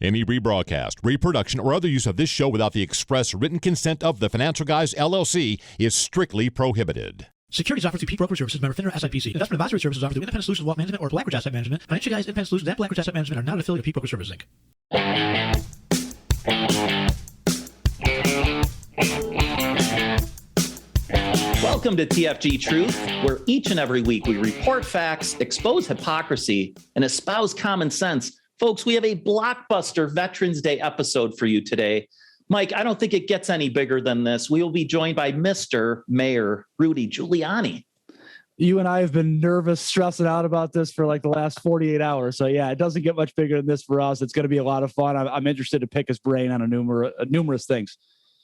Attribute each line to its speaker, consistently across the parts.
Speaker 1: Any rebroadcast, reproduction, or other use of this show without the express written consent of the Financial Guys, LLC is strictly prohibited.
Speaker 2: Securities offered through Peak Broker Services, member FINRA SIPC. Investment advisory services offered through Independent Solutions Wealth Management or Blackridge Asset Management. Financial Guys, Independent Solutions, and Blackridge Asset Management are not an affiliate of Peak Broker Services, Inc.
Speaker 3: Welcome to TFG Truth, where each and every week we report facts, expose hypocrisy, and espouse common sense. Folks, we have a blockbuster Veterans Day episode for you today. Mike, I don't think it gets any bigger than this. We will be joined by Mr. Mayor Rudy Giuliani.
Speaker 4: You and I have been nervous, stressing out about this for like the last 48 hours. So yeah, it doesn't get much bigger than this for us. It's going to be a lot of fun. I'm interested to pick his brain on numerous things.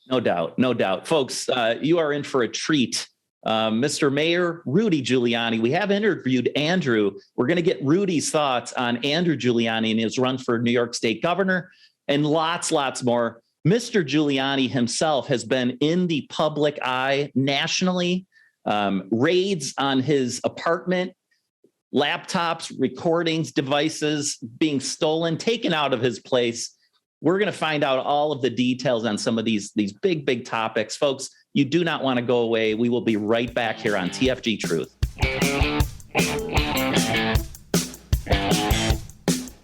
Speaker 3: No doubt. Folks, you are in for a treat. Mr. Mayor Rudy Giuliani. We have interviewed Andrew. We're going to get Rudy's thoughts on Andrew Giuliani and his run for New York State governor and lots more. Mr. Giuliani himself has been in the public eye nationally. Raids on his apartment, laptops, recordings, devices being stolen, taken out of his place. We're going to find out all of the details on some of these big topics. Folks, you do not want to go away. We will be right back here on TFG Truth.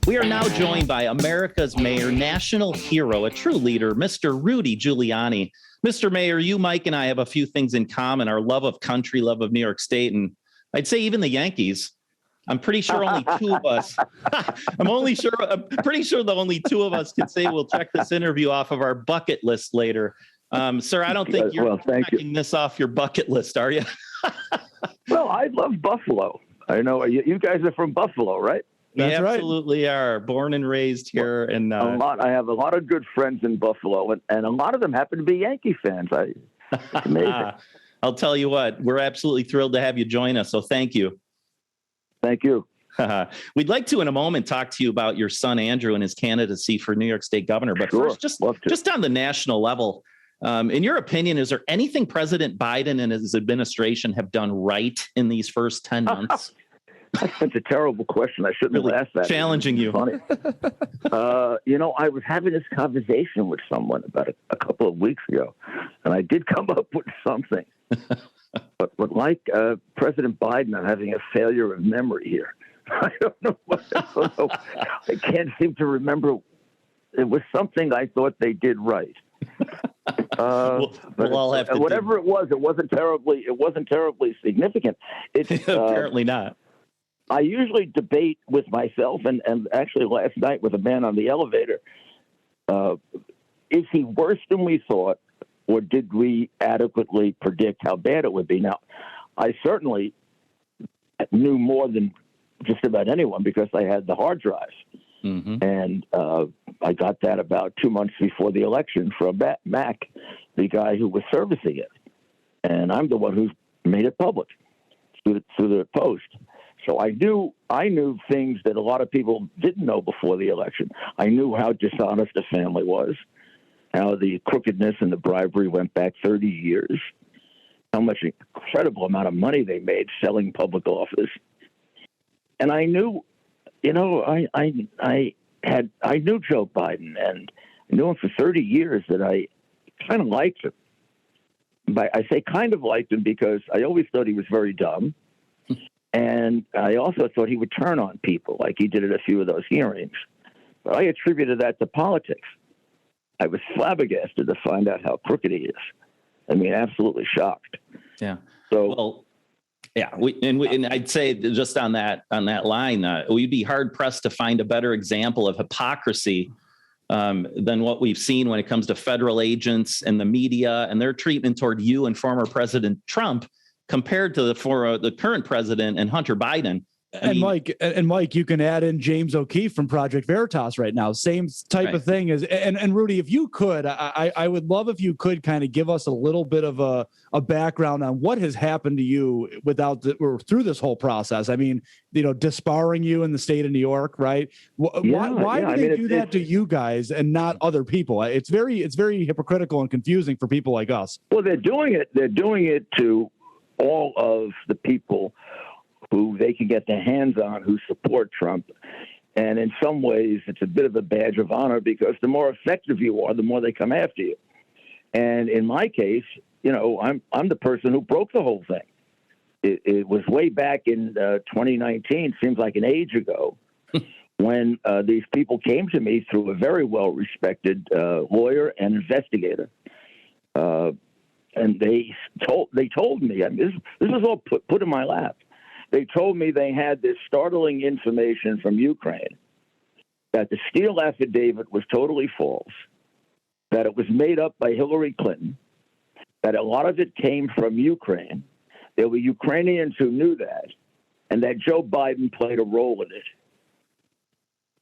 Speaker 3: We are now joined by America's mayor, national hero, a true leader, Mr. Rudy Giuliani. Mr. Mayor, you, Mike, and I have a few things in common, our love of country, love of New York State, and I'd say even the Yankees. I'm pretty sure only two of us. I'm pretty sure that only two of us can say we'll check this interview off of our bucket list later. Sir, I don't think you're checking this off your bucket list, are you?
Speaker 5: Well, I love Buffalo. I know you guys are from Buffalo, right?
Speaker 3: That's right. Absolutely are. Born and raised here. And
Speaker 5: I have a lot of good friends in Buffalo, and a lot of them happen to be Yankee fans. It's amazing.
Speaker 3: I'll tell you what, we're absolutely thrilled to have you join us. So thank you.
Speaker 5: Thank you.
Speaker 3: We'd like to, in a moment, talk to you about your son, Andrew, and his candidacy for New York State governor. But
Speaker 5: sure.
Speaker 3: First, just on the national level, in your opinion, is there anything President Biden and his administration have done right in these first 10 months?
Speaker 5: That's a terrible question. I shouldn't have asked that.
Speaker 3: Challenging you.
Speaker 5: Funny. I was having this conversation with someone about a couple of weeks ago, and I did come up with something. But like President Biden, I'm having a failure of memory here. I don't know. I can't seem to remember. It was something I thought they did right.
Speaker 3: We'll all have to
Speaker 5: whatever it was, it wasn't terribly significant. It's
Speaker 3: apparently not.
Speaker 5: I usually debate with myself, and actually last night with a man on the elevator. Is he worse than we thought, or did we adequately predict how bad it would be? Now, I certainly knew more than just about anyone because I had the hard drive.
Speaker 3: Mm-hmm.
Speaker 5: And I got that about 2 months before the election from Mac, the guy who was servicing it. And I'm the one who made it public through the Post. So I knew things that a lot of people didn't know before the election. I knew how dishonest the family was, how the crookedness and the bribery went back 30 years, how much incredible amount of money they made selling public office. And I knew, I knew Joe Biden, and I knew him for 30 years that I kind of liked him. But I say kind of liked him because I always thought he was very dumb. And I also thought he would turn on people like he did at a few of those hearings. But I attributed that to politics. I was flabbergasted to find out how crooked he is. I mean, absolutely shocked.
Speaker 3: Yeah.
Speaker 5: So,
Speaker 3: well, yeah. And I'd say just on that line, we'd be hard pressed to find a better example of hypocrisy than what we've seen when it comes to federal agents and the media and their treatment toward you and former President Trump, compared to the current president and Hunter Biden.
Speaker 4: Mike, you can add in James O'Keefe from Project Veritas right now. Same type of thing as, and Rudy, if you could, I would love if you could kind of give us a little bit of a background on what has happened to you or through this whole process. I mean, disbarring you in the state of New York, right? Why do they do that to you guys and not other people? It's very hypocritical and confusing for people like us.
Speaker 5: Well, they're doing it to all of the people who they can get their hands on who support Trump And in some ways, it's a bit of a badge of honor because the more effective you are, the more they come after you. And in my case, I'm the person who broke the whole thing. It was way back in 2019, seems like an age ago, when these people came to me through a very well-respected lawyer and investigator. And they told me, I mean, this was all put in my lap. They told me they had this startling information from Ukraine that the Steele affidavit was totally false, that it was made up by Hillary Clinton, that a lot of it came from Ukraine. There were Ukrainians who knew that, and that Joe Biden played a role in it.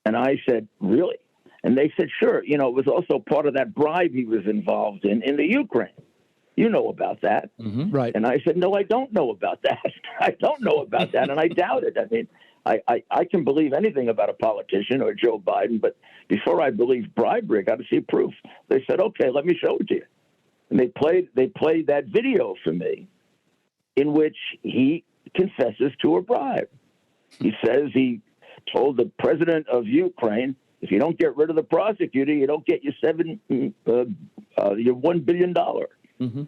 Speaker 5: And I said, really? And they said, sure. It was also part of that bribe he was involved in the Ukraine. You know about that.
Speaker 4: Mm-hmm. Right.
Speaker 5: And I said, no, I don't know about that. I don't know about that. And I doubt it. I mean, I can believe anything about a politician or Joe Biden, but before I believe bribery, I got to see proof. They said, okay, let me show it to you. And they played that video for me in which he confesses to a bribe. He says he told the president of Ukraine, if you don't get rid of the prosecutor, you don't get your $1 billion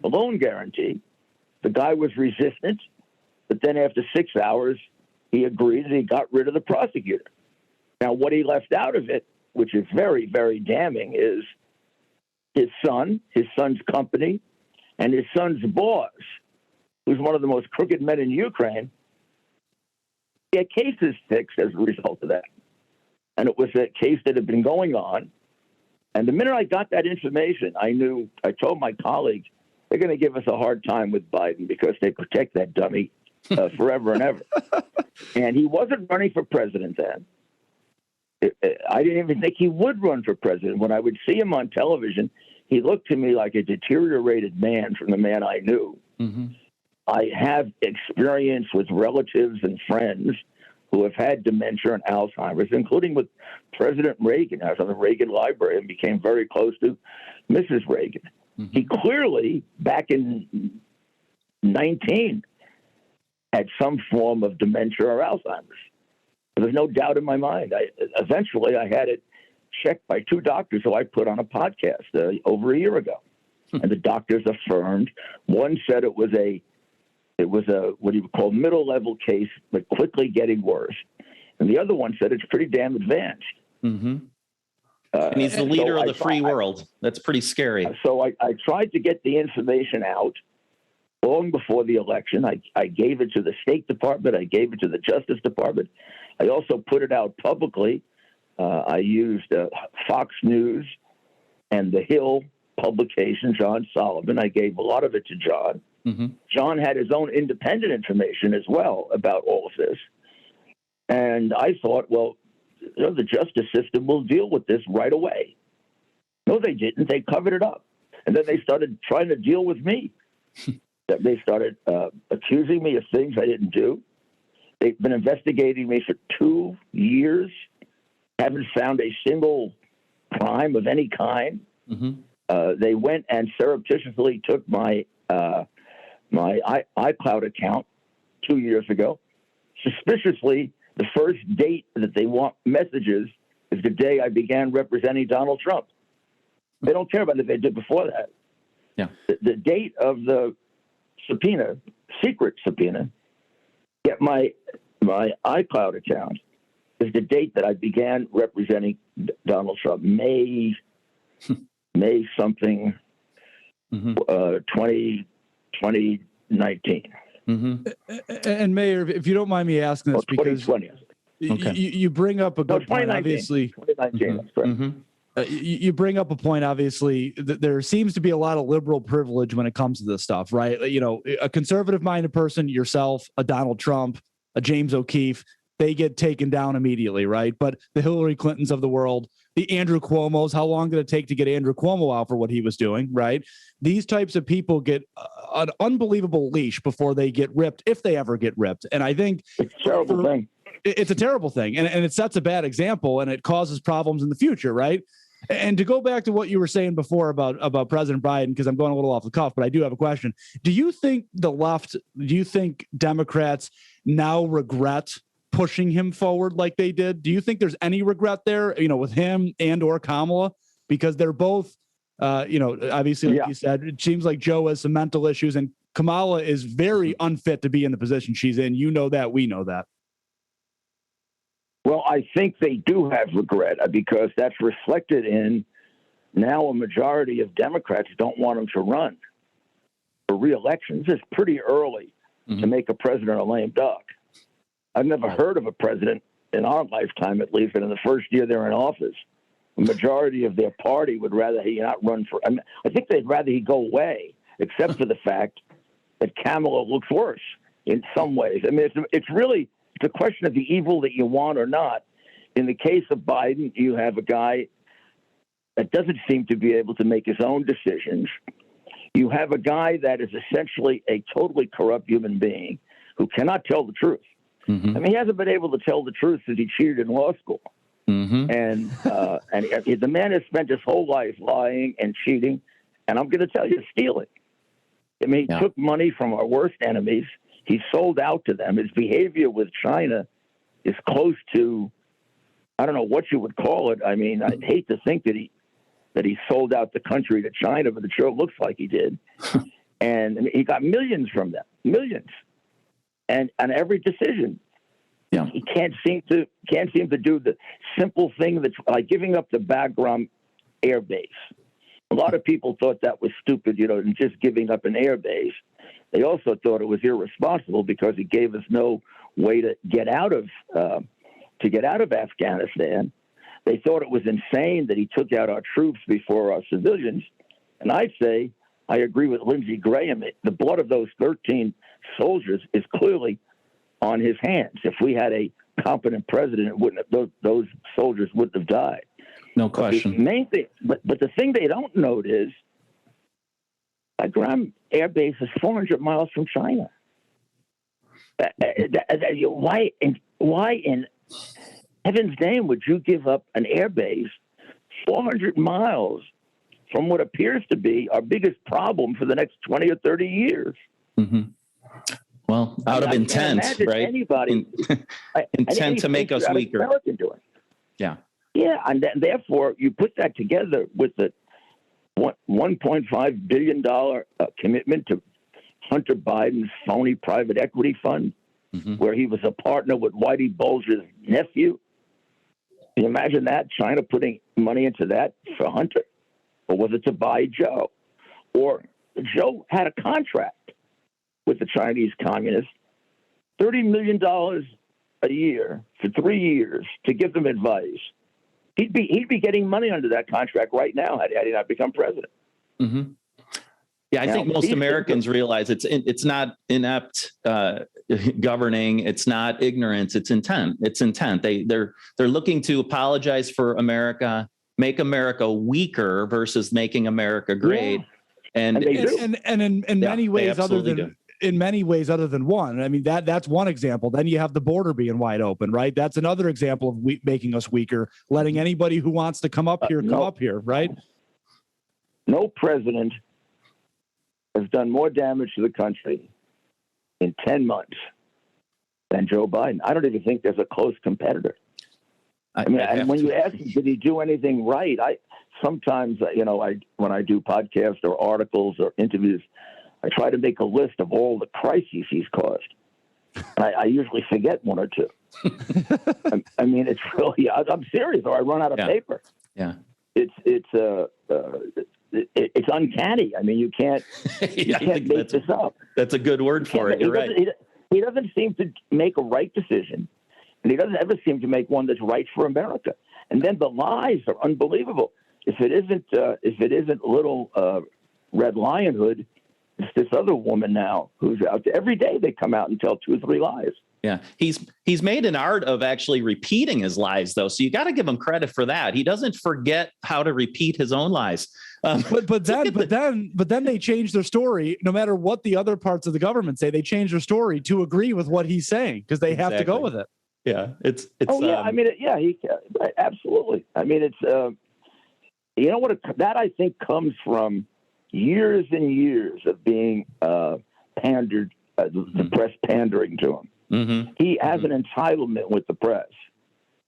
Speaker 5: loan guarantee. The guy was resistant, but then after 6 hours, he agreed and he got rid of the prosecutor. Now, what he left out of it, which is very, very damning, is his son's company, and his son's boss, who's one of the most crooked men in Ukraine, he had cases fixed as a result of that. And it was a case that had been going on. And the minute I got that information, I told my colleagues, they're going to give us a hard time with Biden because they protect that dummy forever and ever. And he wasn't running for president then. I didn't even think he would run for president. When I would see him on television, he looked to me like a deteriorated man from the man I knew. Mm-hmm. I have experience with relatives and friends who have had dementia and Alzheimer's, including with President Reagan. I was on the Reagan Library and became very close to Mrs. Reagan. Mm-hmm. He clearly, back in 19, had some form of dementia or Alzheimer's. There's no doubt in my mind. Eventually, I had it checked by two doctors who I put on a podcast over a year ago. And the doctors affirmed. One said it was a what you would call middle-level case, but quickly getting worse. And the other one said it's pretty damn advanced.
Speaker 3: Mm-hmm. And he's the leader of the free world. That's pretty scary.
Speaker 5: So I tried to get the information out long before the election. I gave it to the State Department. I gave it to the Justice Department. I also put it out publicly. I used Fox News and The Hill publication, John Solomon. I gave a lot of it to John. Mm-hmm. John had his own independent information as well about all of this. And I thought, well, the justice system will deal with this right away. No, they didn't. They covered it up. And then they started trying to deal with me. They started accusing me of things I didn't do. They've been investigating me for 2 years, haven't found a single crime of any kind. Mm-hmm. They went and surreptitiously took my iCloud account 2 years ago. Suspiciously, the first date that they want messages is the day I began representing Donald Trump. They don't care about if they did before that.
Speaker 3: Yeah.
Speaker 5: The date of the subpoena, secret subpoena, get my iCloud account is the date that I began representing Donald Trump, May something, 2019.
Speaker 4: Mm-hmm. And Mayor, if you don't mind me asking this, because you bring up a good point, obviously.
Speaker 5: 2019, that's correct. Mm-hmm.
Speaker 4: You bring up a point, obviously, that there seems to be a lot of liberal privilege when it comes to this stuff, right? A conservative-minded person, yourself, a Donald Trump, a James O'Keefe, they get taken down immediately, right? But the Hillary Clintons of the world, the Andrew Cuomos, how long did it take to get Andrew Cuomo out for what he was doing, right? These types of people get an unbelievable leash before they get ripped, if they ever get ripped. And I think
Speaker 5: it's a terrible thing.
Speaker 4: It's a terrible thing. And it sets a bad example, and it causes problems in the future, right? And to go back to what you were saying before about President Biden, because I'm going a little off the cuff, but I do have a question. Do you think Democrats now regret pushing him forward like they did. Do you think there's any regret there, with him and or Kamala? Because they're both, obviously, like you said, it seems like Joe has some mental issues and Kamala is very unfit to be in the position she's in. You know that. We know that.
Speaker 5: Well, I think they do have regret because that's reflected in now a majority of Democrats don't want him to run for re-election. It's pretty early to make a president a lame duck. I've never heard of a president in our lifetime, at least, and in the first year they're in office, the majority of their party would rather he not run for. I think they'd rather he go away, except for the fact that Kamala looks worse in some ways. It's really a question of the evil that you want or not. In the case of Biden, you have a guy that doesn't seem to be able to make his own decisions. You have a guy that is essentially a totally corrupt human being who cannot tell the truth. He hasn't been able to tell the truth since he cheated in law school. And the man has spent his whole life lying and cheating, and I'm going to tell you, stealing. He took money from our worst enemies. He sold out to them. His behavior with China is close to, I don't know what you would call it. I'd hate to think that he sold out the country to China, but it sure looks like he did. And he got millions from them, millions. And on every decision, he can't seem to do the simple thing that's like giving up the Bagram air base. A lot of people thought that was stupid, and just giving up an air base. They also thought it was irresponsible because it gave us no way to get out of Afghanistan. They thought it was insane that he took out our troops before our civilians. And I'd say I agree with Lindsey Graham. The blood of those 13 soldiers is clearly on his hands. If we had a competent president, those soldiers wouldn't have died.
Speaker 3: No question.
Speaker 5: The main thing, but the thing they don't note is Bagram Air Base is 400 miles from China. Why in heaven's name would you give up an air base 400 miles from what appears to be our biggest problem for the next 20 or 30 years?
Speaker 3: Well, out of intent, right?
Speaker 5: Anybody,
Speaker 3: intent to make us weaker.
Speaker 5: Yeah, and therefore you put that together with the $1.5 billion commitment to Hunter Biden's phony private equity fund, where he was a partner with Whitey Bulger's nephew. Can you imagine that? China putting money into that for Hunter? Or was it to buy Joe? Or Joe had a contract with the Chinese communists, $30 million a year for 3 years to give them advice. He'd be getting money under that contract right now had he not become president.
Speaker 3: Yeah, I think most Americans realize it's not inept governing. It's not ignorance. It's intent. It's intent. They're looking to apologize for America, make America weaker versus making America great. And
Speaker 4: in many ways other than one. That's one example. Then you have the border being wide open, right? That's another example of making us weaker, letting anybody who wants to come up here, right?
Speaker 5: No president has done more damage to the country in 10 months than Joe Biden. I don't even think there's a close competitor. And when you ask him, did he do anything right? Sometimes, when I do podcasts or articles or interviews, I try to make a list of all the crises he's caused. I usually forget one or two. It's really, I'm serious, or I run out of paper.
Speaker 3: Yeah.
Speaker 5: It's uncanny. You can't make this up.
Speaker 3: That's a good word for it. You're right.
Speaker 5: He doesn't seem to make a right decision, and he doesn't ever seem to make one that's right for America. And then the lies are unbelievable. If it isn't little Red Lion Hood, it's this other woman now who's out there. Every day they come out and tell 2 or 3 lies.
Speaker 3: Yeah, he's made an art of actually repeating his lies, though. So you got to give him credit for that. He doesn't forget how to repeat his own lies.
Speaker 4: But then they change their story. No matter what the other parts of the government say, they change their story to agree with what he's saying because they have to go with it.
Speaker 3: Yeah, it's.
Speaker 5: He absolutely. It's. That I think comes from years and years of being pandered, the press pandering to him.
Speaker 3: Mm-hmm.
Speaker 5: He has an entitlement with the press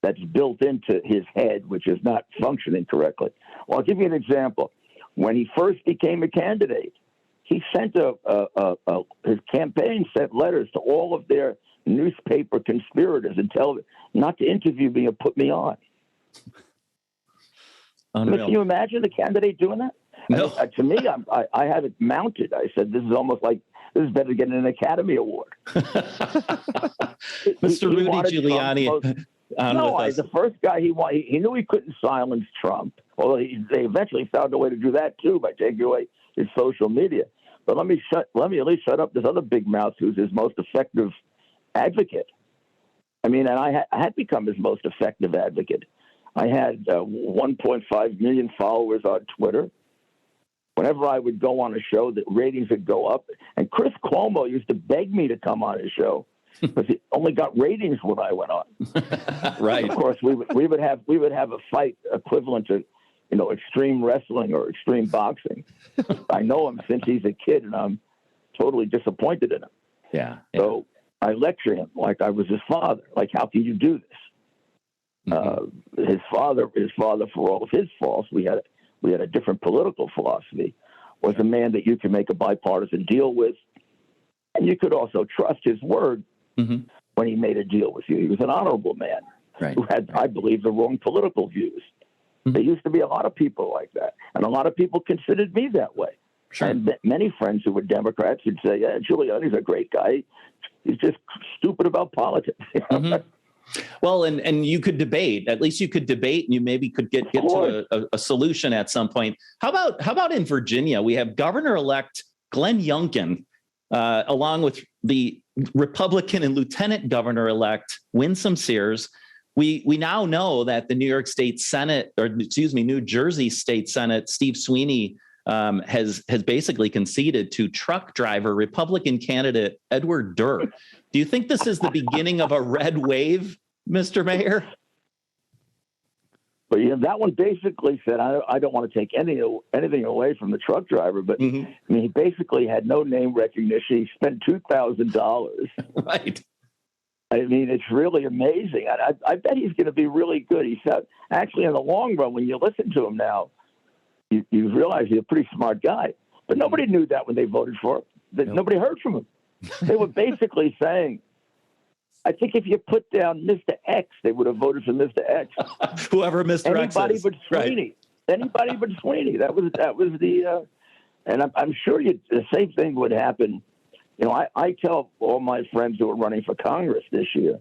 Speaker 5: that's built into his head, which is not functioning correctly. Well, I'll give you an example. When he first became a candidate, he sent his campaign sent letters to all of their newspaper conspirators and tell them not to interview me or put me on.
Speaker 3: Unreal.
Speaker 5: Can you imagine the candidate doing that?
Speaker 3: No.
Speaker 5: To me, I have it mounted. I said, this is almost like, this is better than getting an Academy Award.
Speaker 3: Mr. Rudy Giuliani.
Speaker 5: The first guy he knew he couldn't silence Trump. Although they eventually found a way to do that too by taking away his social media. But let me at least shut up this other big mouth who's his most effective advocate. I mean, and I had become his most effective advocate. I had 1.5 million followers on Twitter. Whenever I would go on a show, the ratings would go up. And Chris Cuomo used to beg me to come on his show because he only got ratings when I went on.
Speaker 3: Right.
Speaker 5: And of course, we would have a fight equivalent to, extreme wrestling or extreme boxing. I know him since he's a kid, and I'm totally disappointed in him.
Speaker 3: Yeah.
Speaker 5: So I lecture him like I was his father. Like, how can you do this? Mm-hmm. His father, for all of his faults, we had a different political philosophy. Was a man that you could make a bipartisan deal with, and you could also trust his word when he made a deal with you. He was an honorable man who had, I believe, the wrong political views. There used to be a lot of people like that, and a lot of people considered me that way. Sure. And many friends who were Democrats would say, "Yeah, Giuliani's a great guy. He's just stupid about politics."
Speaker 3: Well, and you could debate. At least you could debate, and you maybe could get to a solution at some point. How about in Virginia? We have Governor-elect Glenn Youngkin, along with the Republican and Lieutenant Governor-elect Winsome Sears. We now know that the New Jersey State Senate, Steve Sweeney, has basically conceded to truck driver Republican candidate Edward Durr. Do you think this is the beginning of a red wave, Mr. Mayor?
Speaker 5: But that one basically said, I don't want to take anything away from the truck driver, but I mean, he basically had no name recognition. He spent $2,000.
Speaker 3: Right.
Speaker 5: I mean, it's really amazing. I bet he's going to be really good. He said, actually, in the long run, when you listen to him now, you realize he's a pretty smart guy. But nobody knew that when they voted for him. Nobody heard from him. They were basically saying, I think if you put down Mr. X, they would have voted for Mr. X.
Speaker 3: Whoever Mr. X is.
Speaker 5: Anybody but Sweeney. Right. Anybody but Sweeney. That was the, and I'm sure the same thing would happen. I tell all my friends who are running for Congress this year,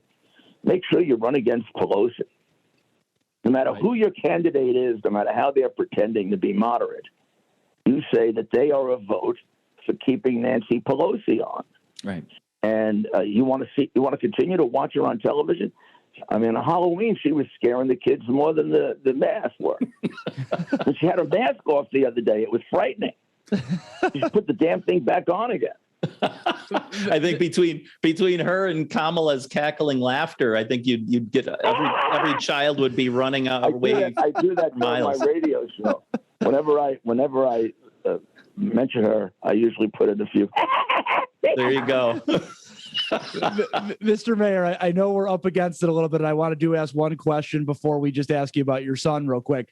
Speaker 5: make sure you run against Pelosi. No matter who your candidate is, no matter how they're pretending to be moderate, you say that they are a vote for keeping Nancy Pelosi on. Right. And you want to continue to watch her on television. I mean, on Halloween, she was scaring the kids more than the masks were. And she had her mask off the other day. It was frightening. She put the damn thing back on again.
Speaker 3: I think between her and Kamala's cackling laughter, I think you'd get every child would be running away.
Speaker 5: I do that on my radio show. Whenever I mention her, I usually put in a few.
Speaker 3: There you go.
Speaker 4: Mr. Mayor, I know we're up against it a little bit. I want to ask one question before we just ask you about your son real quick.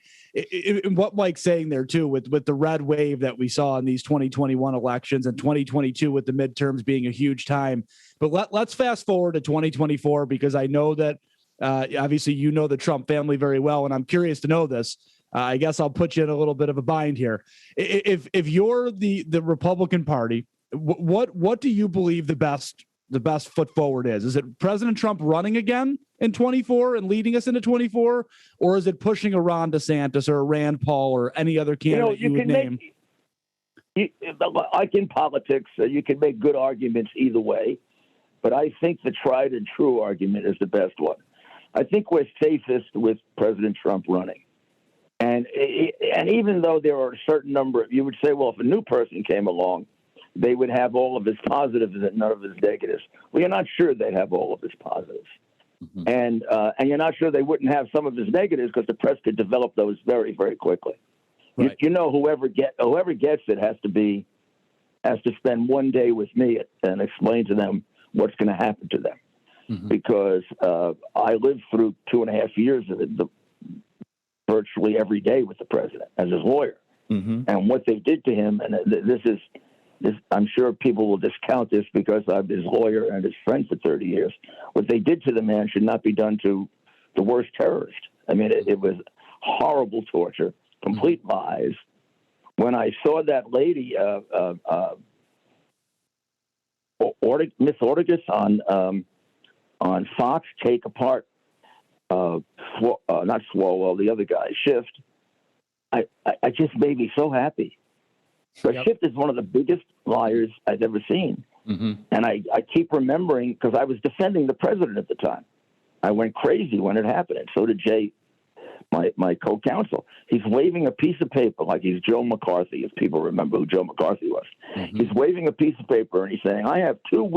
Speaker 4: What Mike's saying there too, with the red wave that we saw in these 2021 elections and 2022 with the midterms being a huge time. But let's fast forward to 2024, because I know that obviously you know the Trump family very well, and I'm curious to know this. I guess I'll put you in a little bit of a bind here. If you're the Republican Party, what do you believe the best foot forward is? Is it President Trump running again in 24 and leading us into 24, or is it pushing a Ron DeSantis or a Rand Paul or any other candidate you would name?
Speaker 5: Like in politics, you can make good arguments either way, but I think the tried and true argument is the best one. I think we're safest with President Trump running. And even though there are a certain number, you would say, well, if a new person came along, they would have all of his positives and none of his negatives. Well, you're not sure they'd have all of his positives. Mm-hmm. And you're not sure they wouldn't have some of his negatives, because the press could develop those very, very quickly. Right. Whoever gets it has to spend one day with me and explain to them what's going to happen to them. because I lived through 2.5 years of it, virtually every day with the president as his lawyer. And what they did to him, and this, I'm sure people will discount this because I'm his lawyer and his friend for 30 years. What they did to the man should not be done to the worst terrorist. I mean, it was horrible torture, complete lies. When I saw that lady, Miss Ortigas on Fox take apart, not Swalwell, the other guy, Schiff, I just made me so happy. But Schiff is one of the biggest liars I've ever seen. And I keep remembering, because I was defending the president at the time. I went crazy when it happened, and so did Jay, my co-counsel. He's waving a piece of paper like he's Joe McCarthy, if people remember who Joe McCarthy was. He's waving a piece of paper, and he's saying, I have two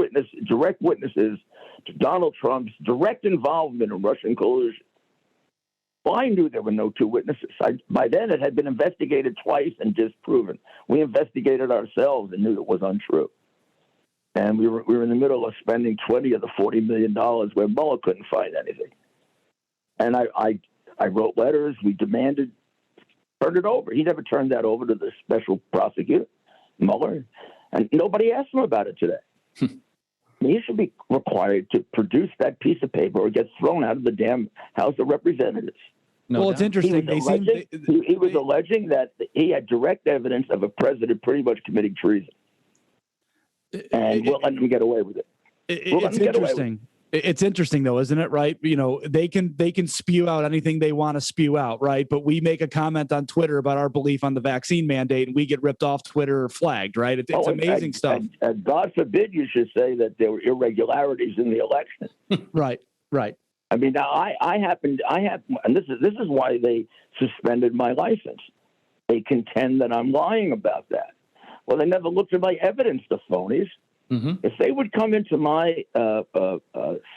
Speaker 5: direct witnesses to Donald Trump's direct involvement in Russian collusion. Well, I knew there were no two witnesses. By then, it had been investigated twice and disproven. We investigated ourselves and knew it was untrue. And we were in the middle of spending $20 of the $40 million where Mueller couldn't find anything. And I wrote letters. We demanded, turn it over. He never turned that over to the special prosecutor, Mueller. And nobody asked him about it today. I mean, he should be required to produce that piece of paper or get thrown out of the damn House of Representatives.
Speaker 4: It's interesting.
Speaker 5: He was alleging that he had direct evidence of a president pretty much committing treason. And we'll let him get away with it.
Speaker 4: It's interesting. It's interesting, though, isn't it? Right? You know, they can spew out anything they want to spew out, right? But we make a comment on Twitter about our belief on the vaccine mandate, and we get ripped off Twitter or flagged, right? It's amazing stuff.
Speaker 5: And God forbid you should say that there were irregularities in the election.
Speaker 4: Right.
Speaker 5: I mean, now I have, and this is why they suspended my license. They contend that I'm lying about that. Well, they never looked at my evidence, the phonies. If they would come into my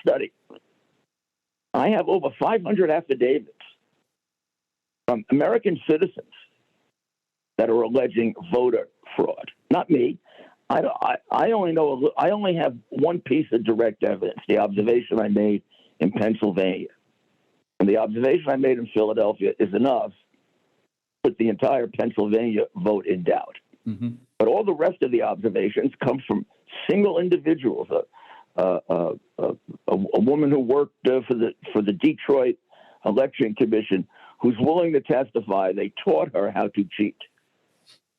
Speaker 5: study, I have over 500 affidavits from American citizens that are alleging voter fraud. Not me. I only have one piece of direct evidence: the observation I made in Pennsylvania, and the observation I made in Philadelphia is enough to put the entire Pennsylvania vote in doubt. But all the rest of the observations come from single individuals. A woman who worked for the Detroit Election Commission, who's willing to testify. They taught her how to cheat,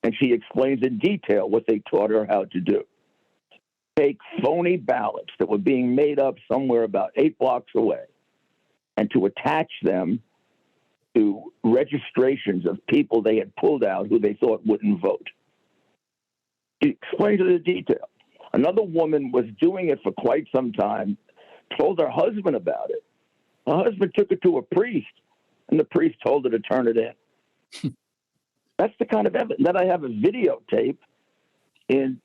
Speaker 5: and she explains in detail what they taught her how to do. Take phony ballots that were being made up somewhere about 8 blocks away, and to attach them to registrations of people they had pulled out who they thought wouldn't vote. She explained to the detail. Another woman was doing it for quite some time, told her husband about it. Her husband took it to a priest, and the priest told her to turn it in. That's the kind of evidence. Then I have a videotape in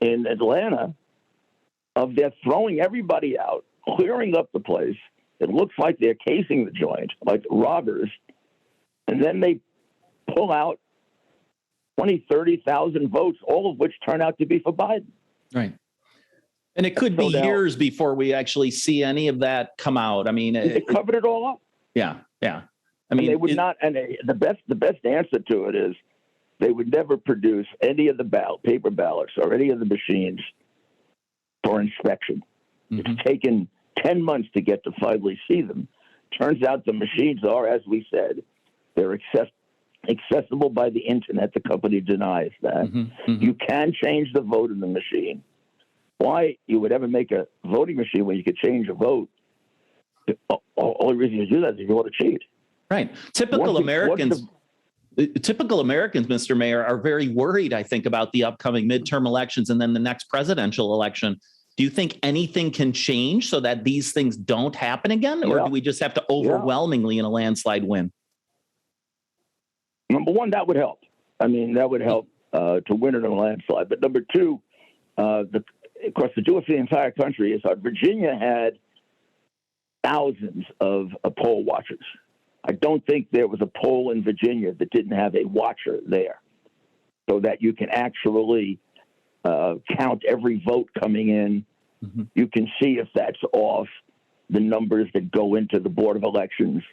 Speaker 5: Atlanta of they're throwing everybody out, clearing up the place. It looks like they're casing the joint, like robbers. And then they pull out 20, 30,000 votes, all of which turn out to be for Biden.
Speaker 3: Right. And it could be years before we actually see any of that come out. I mean,
Speaker 5: they covered it all up.
Speaker 3: Yeah. I mean,
Speaker 5: they would not. And the best answer to it is they would never produce any of the paper ballots or any of the machines for inspection. It's taken 10 months to get to finally see them. Turns out the machines are, as we said, they're accessible by the internet. The company denies that. You can change the vote in the machine. Why you would ever make a voting machine when you could change a vote? The only reason you do that is if you want to cheat.
Speaker 3: Right. Typical Americans, Mr. Mayor, are very worried, I think, about the upcoming midterm elections and then the next presidential election. Do you think anything can change so that these things don't happen again? Or do we just have to overwhelmingly in a landslide win?
Speaker 5: Number one, that would help. I mean, that would help to win in a landslide. But number two, of course, to do it for the entire country is hard. Virginia had thousands of poll watchers. I don't think there was a poll in Virginia that didn't have a watcher there, so that you can actually count every vote coming in You can see if that's off the numbers that go into the Board of Elections.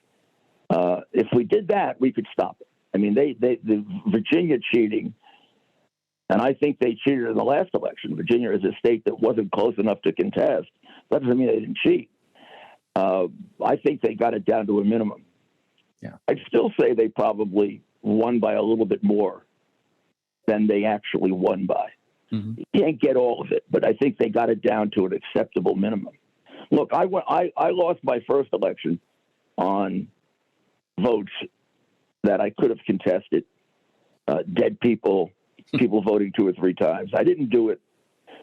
Speaker 5: If we did that, we could stop it. I mean, the Virginia cheating, and I think they cheated in the last election. Virginia is a state that wasn't close enough to contest. That doesn't mean they didn't cheat. I think they got it down to a minimum.
Speaker 3: Yeah.
Speaker 5: I'd still say they probably won by a little bit more than they actually won by. You can't get all of it, but I think they got it down to an acceptable minimum. Look, I lost my first election on votes that I could have contested, dead people voting 2 or 3 times. I didn't do it.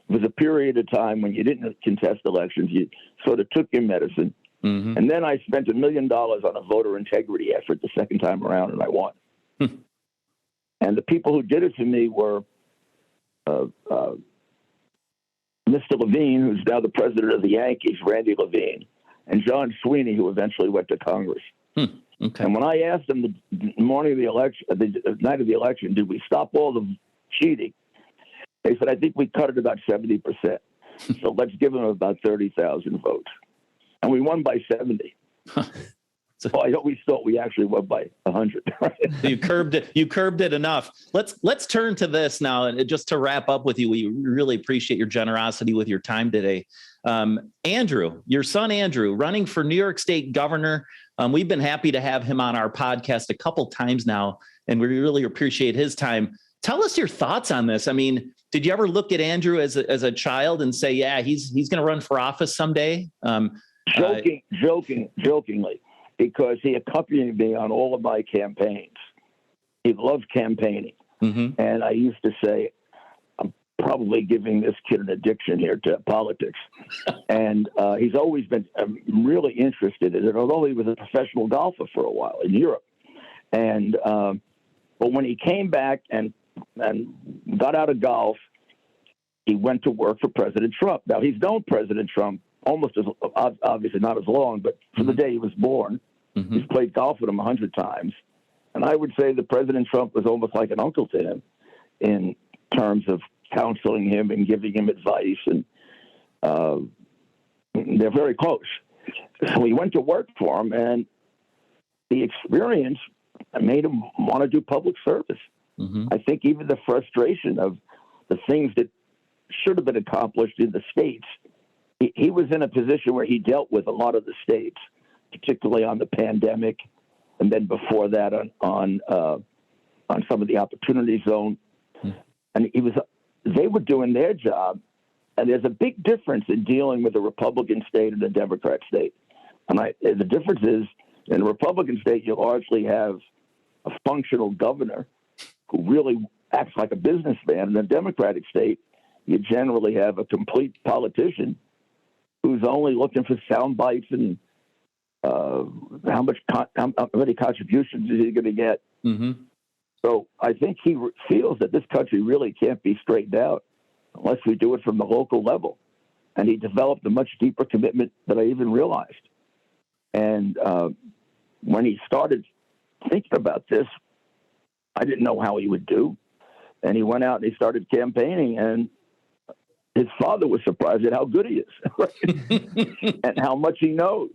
Speaker 5: It was a period of time when you didn't contest elections. You sort of took your medicine. And then I spent $1 million on a voter integrity effort the second time around, and I won. And the people who did it to me were Mr. Levine, who's now the president of the Yankees, Randy Levine, and John Sweeney, who eventually went to Congress.
Speaker 3: Okay.
Speaker 5: And when I asked them the morning of the election, the night of the election, did we stop all the cheating? They said, I think we cut it about 70%. So let's give them about 30,000 votes. And we won by 70. Well, I always thought we actually won by 100.
Speaker 3: You curbed it. You curbed it enough. Let's turn to this now, and just to wrap up with you, we really appreciate your generosity with your time today. Andrew, your son Andrew, running for New York State governor. We've been happy to have him on our podcast a couple times now, and we really appreciate his time. Tell us your thoughts on this. I mean, did you ever look at Andrew as a child and say, yeah, he's going to run for office someday?
Speaker 5: Jokingly, because he accompanied me on all of my campaigns. He loved campaigning. And I used to say, I'm probably giving this kid an addiction here to politics. And he's always been really interested in it, although he was a professional golfer for a while in Europe. And but when he came back and got out of golf, he went to work for President Trump. Now, he's known President Trump almost as, obviously not as long, but from the day he was born. He's played golf with him 100 times. And I would say that President Trump was almost like an uncle to him in terms of counseling him and giving him advice. And they're very close. So he went to work for him, and the experience made him want to do public service. I think even the frustration of the things that should have been accomplished in the states, he was in a position where he dealt with a lot of the states, particularly on the pandemic, and then before that on some of the opportunity zone. And they were doing their job, and there's a big difference in dealing with a Republican state and a Democrat state. And the difference is, in a Republican state, you largely have a functional governor who really acts like a businessman. In a Democratic state, you generally have a complete politician who's only looking for sound bites and how many contributions is he going to get. So I think he feels that this country really can't be straightened out unless we do it from the local level. And he developed a much deeper commitment than I even realized. And when he started thinking about this, I didn't know how he would do. And he went out and he started campaigning, and his father was surprised at how good he is and how much he knows.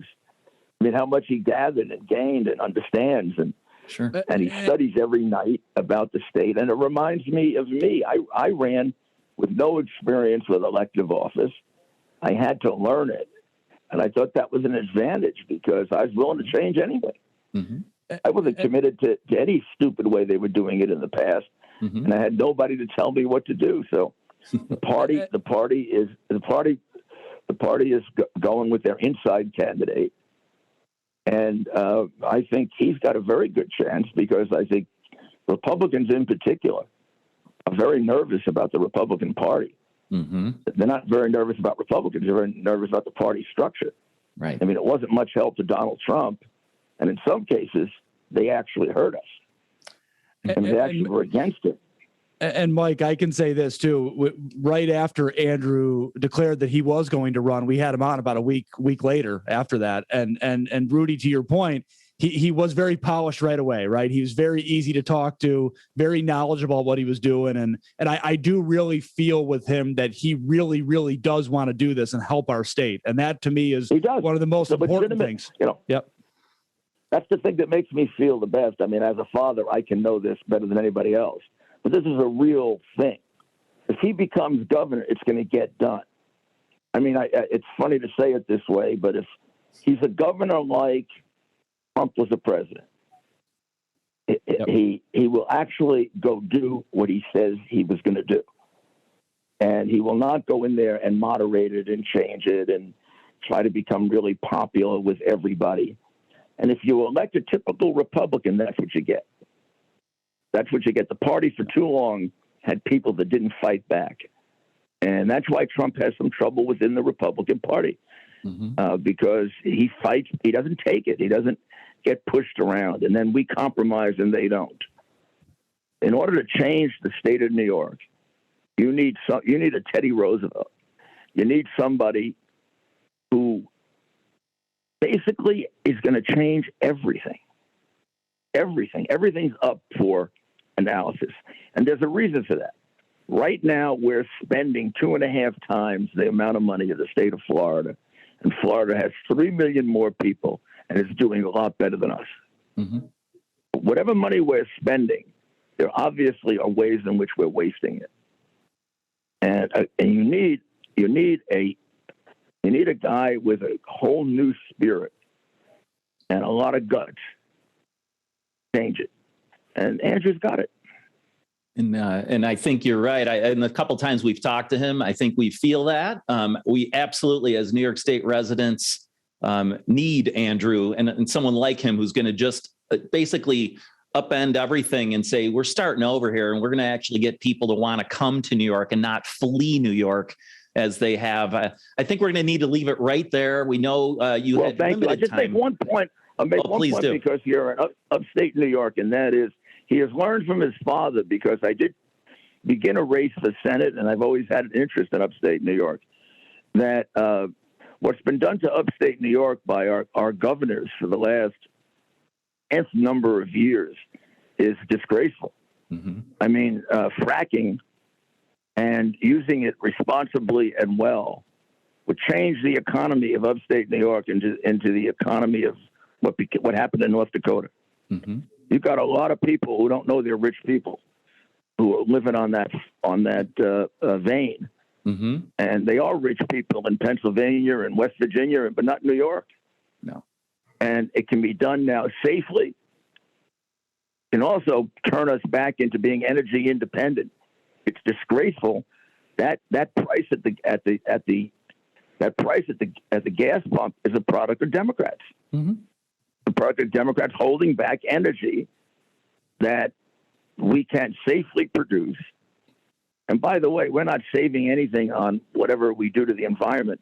Speaker 5: I mean, how much he gathered and gained and understands. And and he studies every night about the state. And it reminds me of me. I ran with no experience with elective office. I had to learn it. And I thought that was an advantage because I was willing to change anyway. I wasn't committed to any stupid way they were doing it in the past. And I had nobody to tell me what to do. So the party is going with their inside candidate. And I think he's got a very good chance because I think Republicans in particular are very nervous about the Republican Party. They're not very nervous about Republicans. They're very nervous about the party structure.
Speaker 3: Right.
Speaker 5: I mean, it wasn't much help to Donald Trump. And in some cases, they actually hurt us. And they actually were against it.
Speaker 4: And Mike, I can say this too. Right after Andrew declared that he was going to run, we had him on about a week later after that. And Rudy, to your point, he was very polished right away, right? He was very easy to talk to, very knowledgeable about what he was doing. And I do really feel with him that he really, really does want to do this and help our state. And that to me is one of the most important things. Yep.
Speaker 5: That's the thing that makes me feel the best. I mean, as a father, I can know this better than anybody else. But this is a real thing. If he becomes governor, it's going to get done. I mean, it's funny to say it this way, but if he's a governor like Trump was a president, he will actually go do what he says he was going to do. And he will not go in there and moderate it and change it and try to become really popular with everybody. And if you elect a typical Republican, that's what you get. That's what you get. The party for too long had people that didn't fight back. And that's why Trump has some trouble within the Republican Party, because he fights. He doesn't take it. He doesn't get pushed around. And then we compromise and they don't. In order to change the state of New York, you need a Teddy Roosevelt. You need somebody who basically is going to change everything. Everything's up for analysis. And there's a reason for that. Right now, we're spending 2.5 times the amount of money of the state of Florida. And Florida has 3 million more people and is doing a lot better than us. Mm-hmm. Whatever money we're spending, there obviously are ways in which we're wasting it. And you need a guy with a whole new spirit and a lot of guts. Change it. And Andrew's got it.
Speaker 3: And I think you're right. And a couple times we've talked to him, I think we feel that. We absolutely, as New York State residents, need Andrew and someone like him who's going to just basically upend everything and say, we're starting over here and we're going to actually get people to want to come to New York and not flee New York as they have. I think we're going to need to leave it right there. We know you had limited
Speaker 5: I just
Speaker 3: time.
Speaker 5: make one point. I'll make one point because you're in upstate New York, and that is he has learned from his father, because I did begin a race for Senate, and I've always had an interest in upstate New York, that what's been done to upstate New York by our governors for the last nth number of years is disgraceful. Mm-hmm. I mean, fracking and using it responsibly and well would change the economy of upstate New York into the economy of what happened in North Dakota. Mm-hmm. You've got a lot of people who don't know they're rich people who are living on that vein. Mm-hmm. And they are rich people in Pennsylvania and West Virginia, but not New York.
Speaker 3: No. And
Speaker 5: it can be done now safely. It can also turn us back into being energy independent. It's disgraceful that price at the gas pump is a product of Democrats. Mm-hmm. The product of Democrats holding back energy that we can't safely produce. And by the way, we're not saving anything on whatever we do to the environment,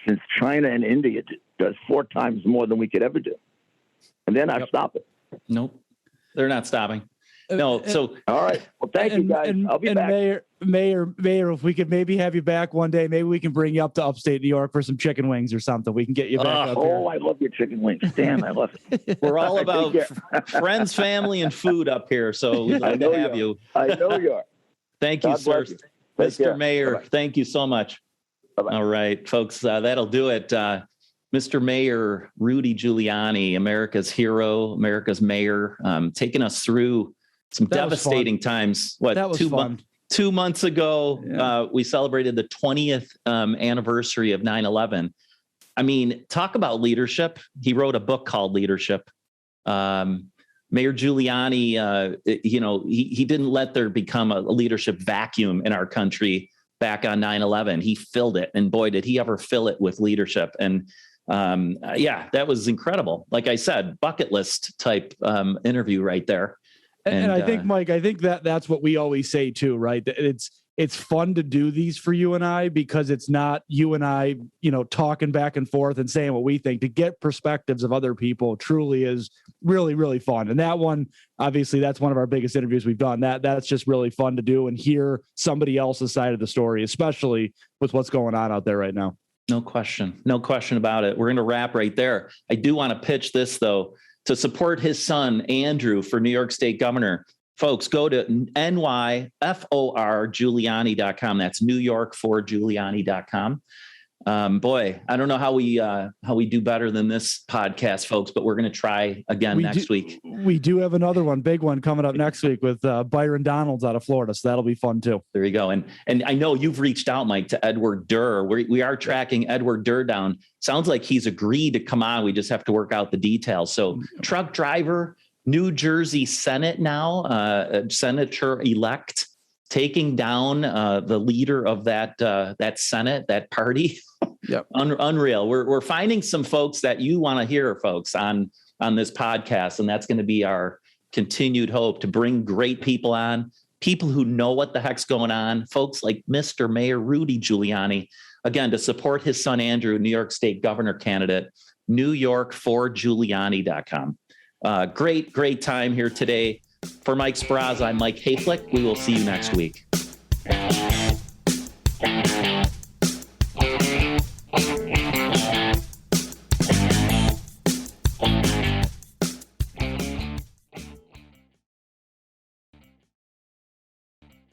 Speaker 5: since China and India does 4 times more than we could ever do. And they're not stopping.
Speaker 3: Nope. They're not stopping. No. So,
Speaker 5: all right. Well, thank you guys. I'll be back.
Speaker 4: Mayor, if we could maybe have you back one day, maybe we can bring you up to upstate New York for some chicken wings or something. We can get you back up here.
Speaker 5: Oh, I love your chicken wings. Damn, I love it.
Speaker 3: We're all about friends, family, and food up here. So we'd love to have you.
Speaker 5: I know you are.
Speaker 3: Thank you, sir. Mr. Mayor,
Speaker 5: Bye-bye.
Speaker 3: Thank you so much.
Speaker 5: Bye-bye.
Speaker 3: All right, folks, that'll do it. Mr. Mayor Rudy Giuliani, America's hero, America's mayor, taking us through some devastating times.
Speaker 4: That was fun.
Speaker 3: 2 months ago, we celebrated the 20th anniversary of 9/11. I mean, talk about leadership. He wrote a book called Leadership. Mayor Giuliani, he didn't let there become a leadership vacuum in our country back on 9/11. He filled it, and boy, did he ever fill it with leadership. And that was incredible. Like I said, bucket list type interview right there.
Speaker 4: And I think, Mike, that's what we always say too, right? It's fun to do these for you and I, because it's not you and I, talking back and forth and saying what we think. To get perspectives of other people truly is really, really fun. And that one, obviously, that's one of our biggest interviews we've done. That's just really fun to do and hear somebody else's side of the story, especially with what's going on out there right now.
Speaker 3: No question about it. We're going to wrap right there. I do want to pitch this, though. to support his son, Andrew, for New York State governor. Folks, go to nyforgiuliani.com. That's newyorkforgiuliani.com. Boy, I don't know how we do better than this podcast, folks, but we're going to try again next week.
Speaker 4: We do have another one, big one coming up next week with Byron Donalds out of Florida. So that'll be fun too.
Speaker 3: There you go. And I know you've reached out, Mike, to Edward Durr. We are tracking Edward Durr down. Sounds like he's agreed to come on. We just have to work out the details. So truck driver, New Jersey Senate now, senator-elect, taking down the leader of that Senate, that party.
Speaker 4: Yep.
Speaker 3: Unreal. We're finding some folks that you want to hear, folks, on this podcast, and that's going to be our continued hope, to bring great people on, people who know what the heck's going on, folks like Mr. Mayor Rudy Giuliani, again, to support his son Andrew, New York State governor candidate, newyorkforgiuliani.com. Great time here today. For Mike Spraz, I'm Mike Hayflick. We will see you next week.